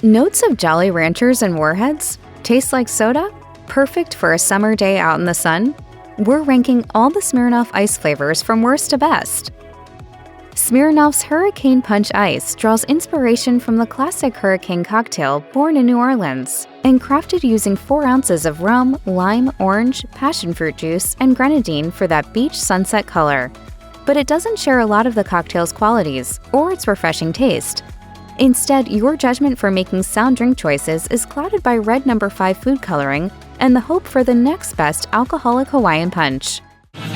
Notes of Jolly Ranchers and Warheads? Tastes like soda? Perfect for a summer day out in the sun? We're ranking all the Smirnoff Ice flavors from worst to best. Smirnoff's Hurricane Punch Ice draws inspiration from the classic hurricane cocktail born in New Orleans and crafted using 4 ounces of rum, lime, orange, passion fruit juice, and grenadine for that beach sunset color. But it doesn't share a lot of the cocktail's qualities or its refreshing taste. Instead, your judgment for making sound drink choices is clouded by red No. 5 food coloring and the hope for the next best alcoholic Hawaiian punch.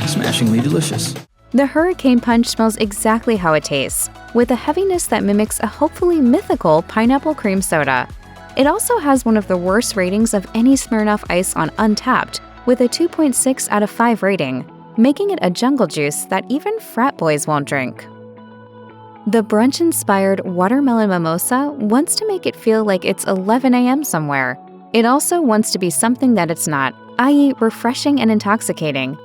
Smashingly delicious. The Hurricane Punch smells exactly how it tastes, with a heaviness that mimics a hopefully mythical pineapple cream soda. It also has one of the worst ratings of any Smirnoff Ice on Untappd, with a 2.6 out of 5 rating, making it a jungle juice that even frat boys won't drink. The brunch-inspired watermelon mimosa wants to make it feel like it's 11 a.m. somewhere. It also wants to be something that it's not, i.e. refreshing and intoxicating.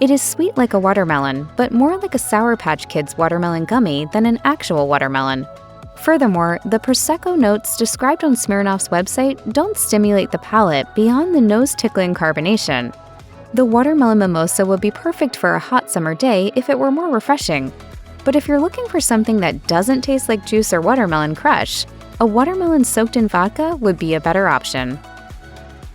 It is sweet like a watermelon, but more like a Sour Patch Kids watermelon gummy than an actual watermelon. Furthermore, the Prosecco notes described on Smirnoff's website don't stimulate the palate beyond the nose-tickling carbonation. The watermelon mimosa would be perfect for a hot summer day if it were more refreshing. But if you're looking for something that doesn't taste like juice or watermelon crush, a watermelon soaked in vodka would be a better option.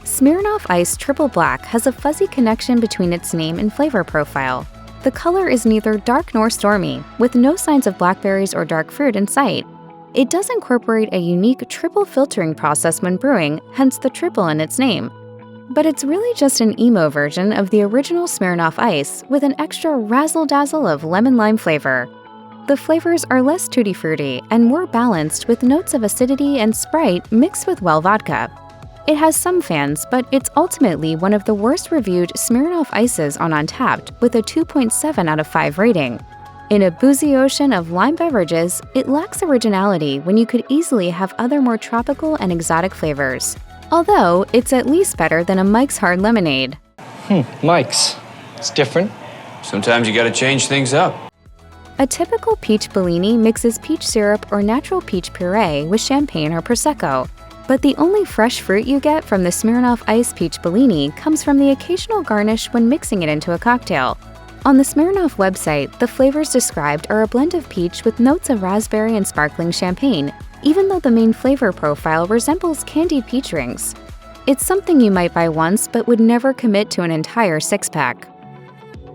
Smirnoff Ice Triple Black has a fuzzy connection between its name and flavor profile. The color is neither dark nor stormy, with no signs of blackberries or dark fruit in sight. It does incorporate a unique triple filtering process when brewing, hence the triple in its name. But it's really just an emo version of the original Smirnoff Ice with an extra razzle-dazzle of lemon-lime flavor. The flavors are less tutti-frutti and more balanced with notes of acidity and Sprite mixed with well vodka. It has some fans, but it's ultimately one of the worst-reviewed Smirnoff Ices on Untappd with a 2.7 out of 5 rating. In a boozy ocean of lime beverages, it lacks originality when you could easily have other more tropical and exotic flavors. Although, it's at least better than a Mike's Hard Lemonade. Mike's. It's different. Sometimes you gotta change things up. A typical Peach Bellini mixes peach syrup or natural peach puree with champagne or Prosecco. But the only fresh fruit you get from the Smirnoff Ice Peach Bellini comes from the occasional garnish when mixing it into a cocktail. On the Smirnoff website, the flavors described are a blend of peach with notes of raspberry and sparkling champagne, even though the main flavor profile resembles candied peach rings. It's something you might buy once but would never commit to an entire 6-pack.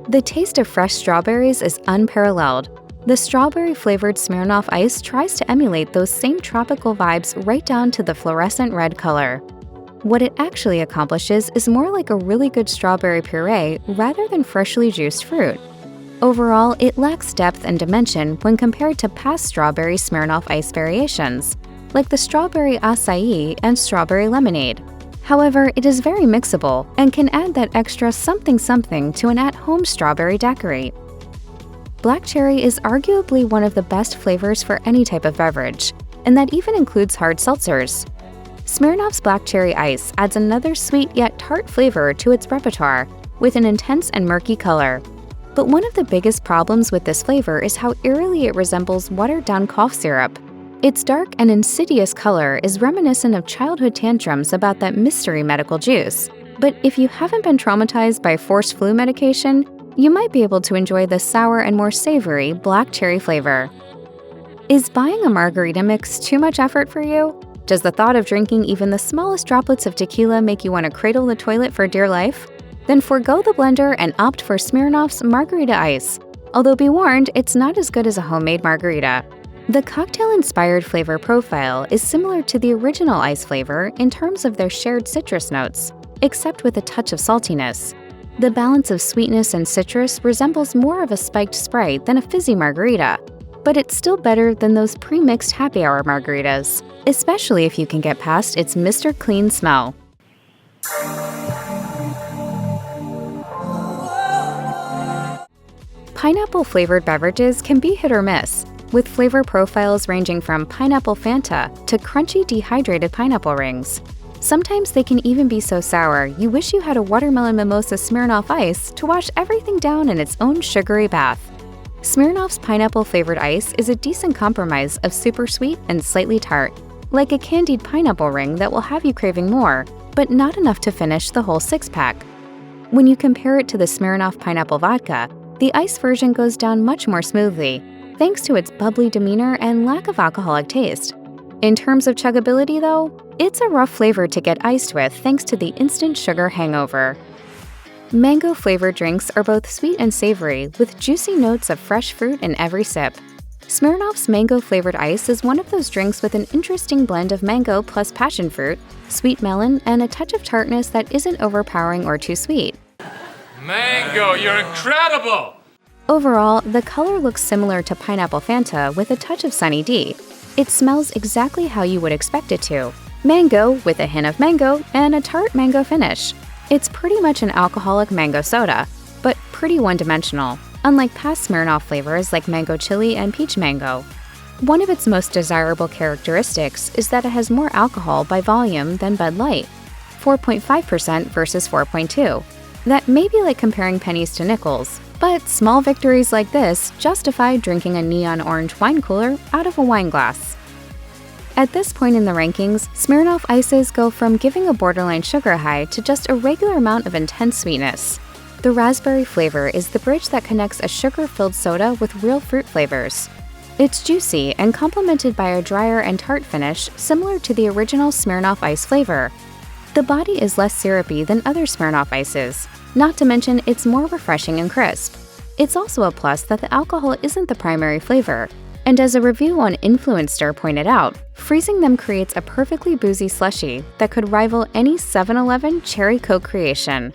The taste of fresh strawberries is unparalleled. The strawberry-flavored Smirnoff Ice tries to emulate those same tropical vibes right down to the fluorescent red color. What it actually accomplishes is more like a really good strawberry puree rather than freshly juiced fruit. Overall, it lacks depth and dimension when compared to past strawberry Smirnoff Ice variations, like the strawberry acai and strawberry lemonade. However, it is very mixable and can add that extra something-something to an at-home strawberry daiquiri. Black cherry is arguably one of the best flavors for any type of beverage, and that even includes hard seltzers. Smirnoff's Black Cherry Ice adds another sweet yet tart flavor to its repertoire, with an intense and murky color. But one of the biggest problems with this flavor is how eerily it resembles watered-down cough syrup. Its dark and insidious color is reminiscent of childhood tantrums about that mystery medical juice. But if you haven't been traumatized by forced flu medication, you might be able to enjoy the sour and more savory black cherry flavor. Is buying a margarita mix too much effort for you? Does the thought of drinking even the smallest droplets of tequila make you want to cradle the toilet for dear life? Then forgo the blender and opt for Smirnoff's Margarita Ice. Although be warned, it's not as good as a homemade margarita. The cocktail-inspired flavor profile is similar to the original ice flavor in terms of their shared citrus notes, except with a touch of saltiness. The balance of sweetness and citrus resembles more of a spiked Sprite than a fizzy margarita, but it's still better than those pre-mixed happy hour margaritas, especially if you can get past its Mr. Clean smell. Pineapple-flavored beverages can be hit or miss, with flavor profiles ranging from pineapple Fanta to crunchy dehydrated pineapple rings. Sometimes they can even be so sour you wish you had a watermelon mimosa Smirnoff Ice to wash everything down in its own sugary bath. Smirnoff's pineapple-flavored ice is a decent compromise of super sweet and slightly tart. like a candied pineapple ring that will have you craving more, but not enough to finish the whole six-pack. When you compare it to the Smirnoff pineapple vodka, the ice version goes down much more smoothly, thanks to its bubbly demeanor and lack of alcoholic taste. In terms of chuggability, though, it's a rough flavor to get iced with thanks to the instant sugar hangover. Mango-flavored drinks are both sweet and savory, with juicy notes of fresh fruit in every sip. Smirnoff's mango-flavored ice is one of those drinks with an interesting blend of mango plus passion fruit, sweet melon, and a touch of tartness that isn't overpowering or too sweet. Mango, you're incredible! Overall, the color looks similar to pineapple Fanta with a touch of Sunny D. It smells exactly how you would expect it to. Mango with a hint of mango and a tart mango finish. It's pretty much an alcoholic mango soda, but pretty one-dimensional, unlike past Smirnoff flavors like mango chili and peach mango. One of its most desirable characteristics is that it has more alcohol by volume than Bud Light, 4.5% versus 4.2%. That may be like comparing pennies to nickels, but small victories like this justify drinking a neon orange wine cooler out of a wine glass. At this point in the rankings, Smirnoff Ices go from giving a borderline sugar high to just a regular amount of intense sweetness. The raspberry flavor is the bridge that connects a sugar-filled soda with real fruit flavors. It's juicy and complemented by a drier and tart finish similar to the original Smirnoff Ice flavor. The body is less syrupy than other Smirnoff Ices, not to mention it's more refreshing and crisp. It's also a plus that the alcohol isn't the primary flavor, and as a review on Influencer pointed out, freezing them creates a perfectly boozy slushie that could rival any 7-Eleven cherry Coke creation.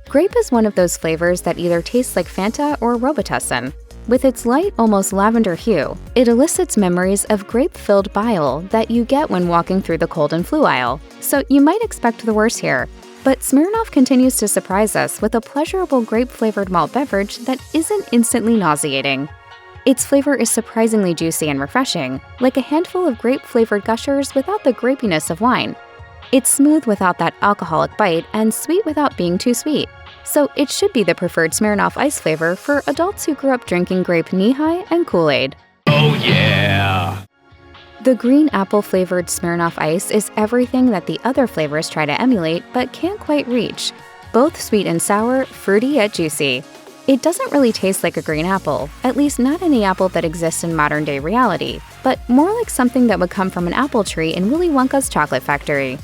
Grape is one of those flavors that either tastes like Fanta or Robitussin. With its light, almost lavender hue, it elicits memories of grape-filled bile that you get when walking through the cold and flu aisle, so you might expect the worst here. But Smirnoff continues to surprise us with a pleasurable grape-flavored malt beverage that isn't instantly nauseating. Its flavor is surprisingly juicy and refreshing, like a handful of grape-flavored gushers without the grapiness of wine. It's smooth without that alcoholic bite and sweet without being too sweet. So it should be the preferred Smirnoff Ice flavor for adults who grew up drinking grape knee-high and Kool-Aid. Oh yeah! The green apple-flavored Smirnoff Ice is everything that the other flavors try to emulate but can't quite reach. Both sweet and sour, fruity yet juicy. It doesn't really taste like a green apple, at least not any apple that exists in modern-day reality, but more like something that would come from an apple tree in Willy Wonka's chocolate factory.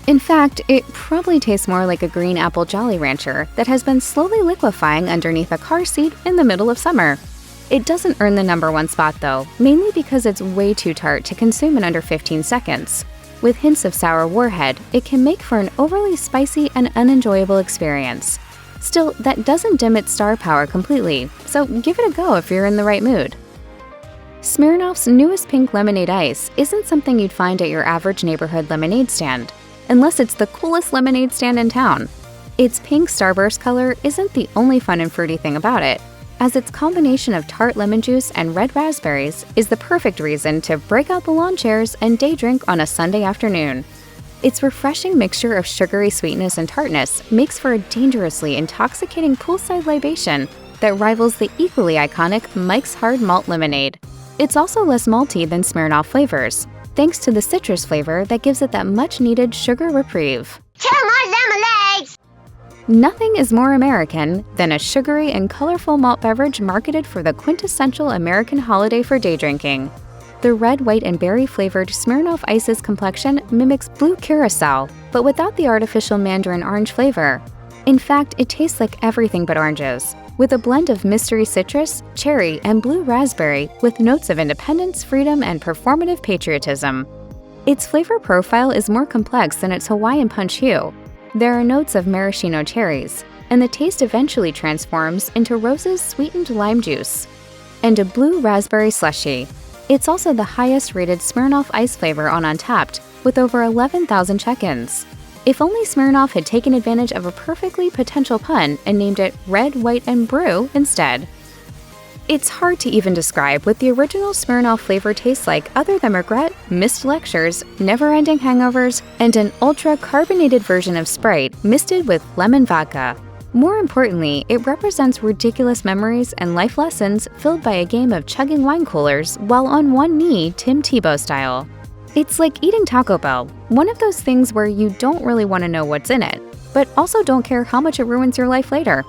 In fact, it probably tastes more like a green apple Jolly Rancher that has been slowly liquefying underneath a car seat in the middle of summer. It doesn't earn the #1 spot though, mainly because it's way too tart to consume in under 15 seconds. With hints of sour warhead, it can make for an overly spicy and unenjoyable experience. Still, that doesn't dim its star power completely, so give it a go if you're in the right mood. Smirnoff's newest pink lemonade ice isn't something you'd find at your average neighborhood lemonade stand, unless it's the coolest lemonade stand in town. Its pink starburst color isn't the only fun and fruity thing about it, as its combination of tart lemon juice and red raspberries is the perfect reason to break out the lawn chairs and day drink on a Sunday afternoon. Its refreshing mixture of sugary sweetness and tartness makes for a dangerously intoxicating poolside libation that rivals the equally iconic Mike's Hard Malt Lemonade. It's also less malty than Smirnoff flavors, thanks to the citrus flavor that gives it that much-needed sugar reprieve. Kill my lemonades! Nothing is more American than a sugary and colorful malt beverage marketed for the quintessential American holiday for day drinking. The red, white, and berry-flavored Smirnoff Ice's complexion mimics blue curacao, but without the artificial mandarin orange flavor. In fact, it tastes like everything but oranges, with a blend of mystery citrus, cherry, and blue raspberry with notes of independence, freedom, and performative patriotism. Its flavor profile is more complex than its Hawaiian punch hue. There are notes of maraschino cherries, and the taste eventually transforms into Rose's sweetened lime juice, and a blue raspberry slushie. It's also the highest-rated Smirnoff Ice flavor on Untappd, with over 11,000 check-ins. If only Smirnoff had taken advantage of a perfectly potential pun and named it Red, White, and Brew instead. It's hard to even describe what the original Smirnoff flavor tastes like other than regret, missed lectures, never-ending hangovers, and an ultra-carbonated version of Sprite misted with lemon vodka. More importantly, it represents ridiculous memories and life lessons filled by a game of chugging wine coolers while on one knee Tim Tebow style. It's like eating Taco Bell, one of those things where you don't really want to know what's in it, but also don't care how much it ruins your life later.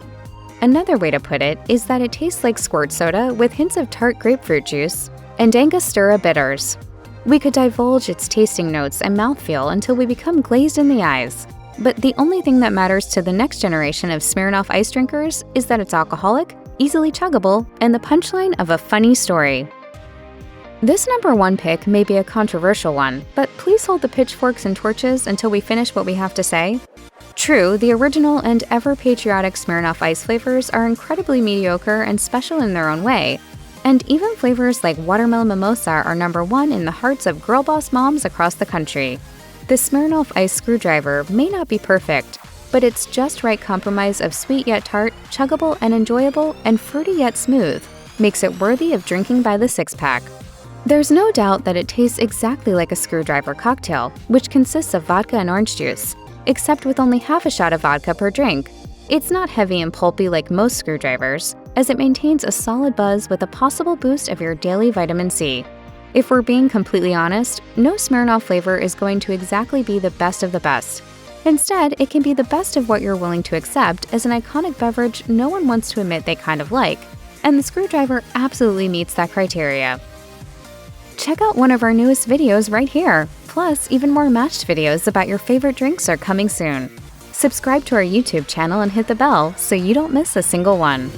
Another way to put it is that it tastes like squirt soda with hints of tart grapefruit juice and Angostura bitters. We could divulge its tasting notes and mouthfeel until we become glazed in the eyes. But the only thing that matters to the next generation of Smirnoff Ice drinkers is that it's alcoholic, easily chuggable, and the punchline of a funny story. This number 1 pick may be a controversial one, but please hold the pitchforks and torches until we finish what we have to say. True, the original and ever-patriotic Smirnoff Ice flavors are incredibly mediocre and special in their own way, and even flavors like watermelon mimosa are number 1 in the hearts of girl boss moms across the country. The Smirnoff Ice screwdriver may not be perfect, but its just right compromise of sweet yet tart, chuggable and enjoyable, and fruity yet smooth makes it worthy of drinking by the 6-pack. There's no doubt that it tastes exactly like a screwdriver cocktail, which consists of vodka and orange juice, except with only half a shot of vodka per drink. It's not heavy and pulpy like most screwdrivers, as it maintains a solid buzz with a possible boost of your daily vitamin C. If we're being completely honest, no Smirnoff flavor is going to exactly be the best of the best. Instead, it can be the best of what you're willing to accept as an iconic beverage no one wants to admit they kind of like, and the screwdriver absolutely meets that criteria. Check out one of our newest videos right here. Plus, even more matched videos about your favorite drinks are coming soon. Subscribe to our YouTube channel and hit the bell so you don't miss a single one.